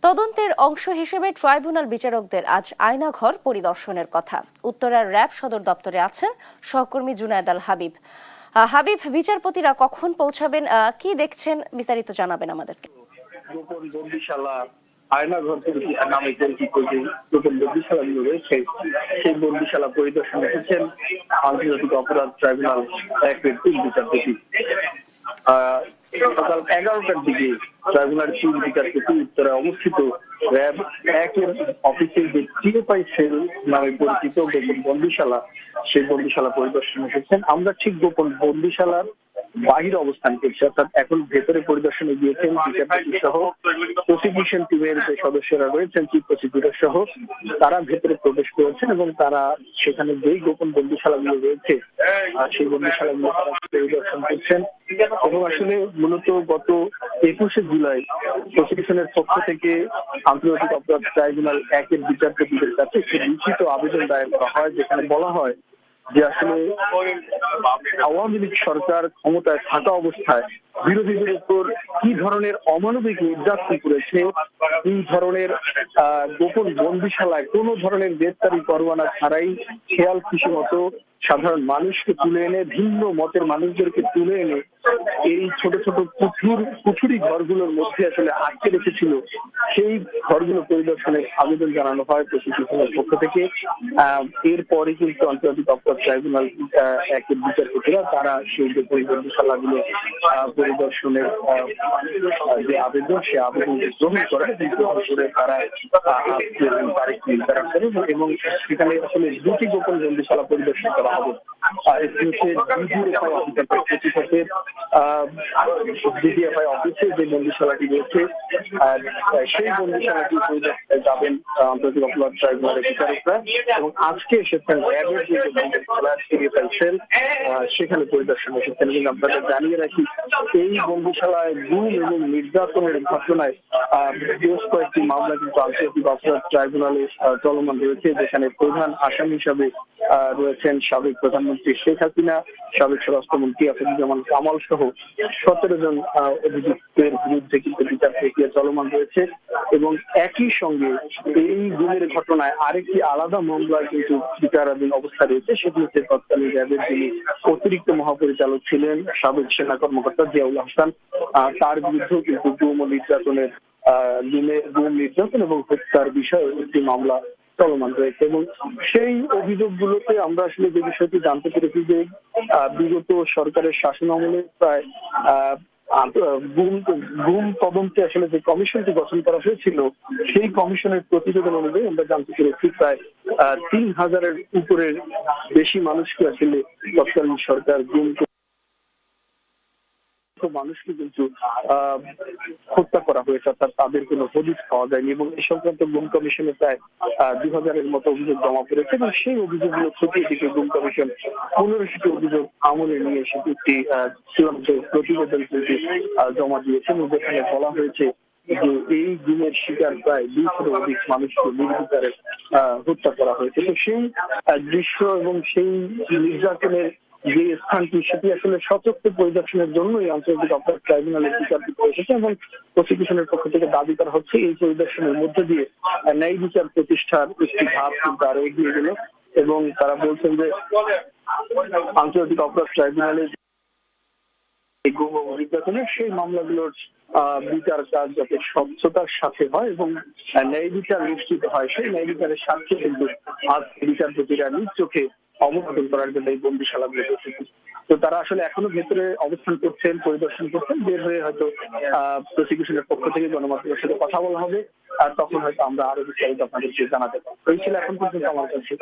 তদন্তের অংশ হিসেবে ট্রাইব্যুনাল বিচারকদের আজ আয়নাঘর পরিদর্শনের কথা। উত্তরার র্যাব সদর দপ্তরে আছেন সহকর্মী জুনায়েদ আল হাবিব। হাবিব, বিচারপতিরা কখন পৌঁছাবেন, কি দেখছেন বিস্তারিত জানাবেন আমাদেরকে। গোপন বন্দিশালা আয়নাঘর নামে পরিচিত যে গোপন বন্দিশালাগুলো রয়েছে, সেই বন্দিশালা পরিদর্শনে এসেছেন আন্তর্জাতিক অপরাধ ট্রাইব্যুনাল একের তিন বিচারপতি। সকাল 11টার দিকে ট্রাইব্যুনাল তিন বিচারপতি উত্তরে অবস্থিত র্যাব একের অফিসে যে টিএফআই সেল নামে পরিচিত গোপন বন্দিশালা, সেই বন্দিশালা পরিদর্শনে এসেছেন। আমরা ঠিক গোপন বন্দিশালার বাহিরে অবস্থান করছি, অর্থাৎ এখন ভেতরে পরিদর্শনে গিয়েছেন বিচারপতি সহ প্রসিকিউশন টিমের যে সদস্যরা রয়েছেন, চিফ প্রসিকিউটর সহ, তারা ভেতরে প্রবেশ করেছেন এবং তারা সেখানে যেই গোপন বন্দিশালাগুলো রয়েছে সেই বন্দিশালাগুলো তারা পরিদর্শন করছেন। এবং আসলে মূলত গত 21শে জুলাই প্রসিকিউশনের পক্ষ থেকে আন্তর্জাতিক অপরাধ ট্রাইব্যুনাল একের বিচারপতিদের কাছে একটি লিখিত আবেদন দায়ের করা হয়, যেখানে বলা হয় যে আসলে আওয়ামী লীগ সরকার ক্ষমতায় থাকা অবস্থায় বিরোধীদের উপর কি ধরনের অমানবিক নির্যাতন করেছে, এই ধরনের গোপন বন্দিশালায় কোনো ধরনের গ্রেপ্তারি পরোয়ানা ছাড়াই খেয়াল খুশি মতো সাধারণ মানুষকে তুলে এনে, ভিন্ন মতের মানুষদেরকে তুলে এনে এই ছোট ছোট কুঠুরি ঘরগুলোর মধ্যে আসলে আটকে রেখেছিল, সেই ঘরগুলো পরিদর্শনের আবেদন জানানো হয় প্রসিকিউশনের পক্ষ থেকে। এরপরে কিন্তু আন্তর্জাতিক অপরাধ ট্রাইব্যুনাল একের বিচারপতিরা তারা সেই যে বন্দিশালাগুলো পরিদর্শনের যে আবেদন, সে আবেদন গ্রহণ করে তারা তারিখ নির্ধারণ করে এবং সেখানে আসলে দুটি গোপন বন্দিশালা পরিদর্শন করা হবে। ডিজিএফআই অফিসে যে বন্দিশালাটি রয়েছে, সেই বন্দিশালাটি পরিদর্শনে যাবেন আন্তর্জাতিক অপরাধ ট্রাইব্যুনালের বিচারকরা এবং আজকে এসেছেন র্যাবের যে ডিজিএফআই সেল, সেখানে পরিদর্শনে এসেছেন। কিন্তু আপনাদের জানিয়ে রাখি, এই বন্দিশালায় গুম এবং নির্যাতনের ঘটনায় বেশ কয়েকটি মামলা কিন্তু আন্তর্জাতিক অপরাধ ট্রাইব্যুনালে চলমান রয়েছে, যেখানে প্রধান আসামি হিসাবে রয়েছেন সাবেক প্রধানমন্ত্রী শেখ হাসিনা, সাবেক স্বরাষ্ট্রমন্ত্রী আসাদুজ্জামান কামাল সহ 17 জন অভিযুক্তের বিরুদ্ধে কিন্তু বিচার প্রক্রিয়া চলমান রয়েছে। এবং একই সঙ্গে এই গুমের ঘটনায় আরেকটি আলাদা মামলায় কিন্তু বিচারাধীন অবস্থা রয়েছে, সেটি হচ্ছে তৎকালীন র্যাবের যিনি অতিরিক্ত মহাপরিচালক ছিলেন সাবেক সেনা কর্মকর্তা জিয়াউল হাসান, তার বিরুদ্ধেও কিন্তু গুম ও নির্যাতনের গুম নির্যাতন এবং হত্যার বিষয়ে একটি মামলা চলমান রয়েছে। এবং সেই অভিযোগগুলোতে আমরা আসলে যে বিষয়টি জানতে পেরেছি যে বিগত সরকারের শাসন আমলে প্রায় গুম তদন্তে আসলে যে কমিশনটি গঠন করা হয়েছিল, সেই কমিশনের প্রতিবেদন অনুযায়ী আমরা জানতে পেরেছি প্রায় 3000-এর উপরের বেশি মানুষকে আসলে তৎকালীন সরকার গুম মানুষকে কিন্তু হত্যা করা হয়েছে, অর্থাৎ তাদের কোনো হদিস পাওয়া যায়নি। এবং এই সংক্রান্ত গুম কমিশনে প্রায় 2000-এর মতো অভিযোগ জমা পড়েছে এবং সেই অভিযোগগুলো খতিয়ে দেখে গুম কমিশন 15টি অভিযোগ আমলে নিয়ে সেটি একটি চূড়ান্ত প্রতিবেদন কিন্তু জমা দিয়েছে এবং যেখানে বলা হয়েছে যে এই গুমের শিকার প্রায় 200-এর অধিক মানুষকে নির্বিচারে হত্যা করা হয়েছে। তো সেই দৃশ্য এবং সেই নির্যাতনের যে স্থানটি, সেটি আসলে সচক্ষে পরিদর্শনের জন্যই আন্তর্জাতিক অপরাধ ট্রাইব্যুনালের বিচারপতি এসেছে এবং প্রসিকিউশনের পক্ষ থেকে দাবি করা হচ্ছে এই পরিদর্শনের মধ্যে দিয়ে ন্যায় বিচার প্রতিষ্ঠার একটি ধাপ কিন্তু আরো এগিয়ে গেল। এবং তারা বলছেন যে আন্তর্জাতিক অপরাধ ট্রাইব্যুনালের নির্যাতনের সেই মামলাগুলোর বিচার কাজ যাতে স্বচ্ছতার সাথে হয় এবং ন্যায় বিচার নিশ্চিত হয়, সেই ন্যায় বিচারের স্বার্থে কিন্তু আজ বিচারপতিরা নিজ চোখে অবলোকন করার জন্য এই বন্দিশালাগুলো এসেছে। তো তারা আসলে এখনো ভেতরে অবস্থান করছেন, পরিদর্শন করছেন। বের হয়ে হয়তো প্রসিকিউশনের পক্ষ থেকে গণমাধ্যমের সাথে কথা বলা হবে, আর তখন হয়তো আমরা আরো বিস্তারিত আপনাদেরকে জানাতে পারবো। এই ছিল এখন পর্যন্ত আমার কাছে।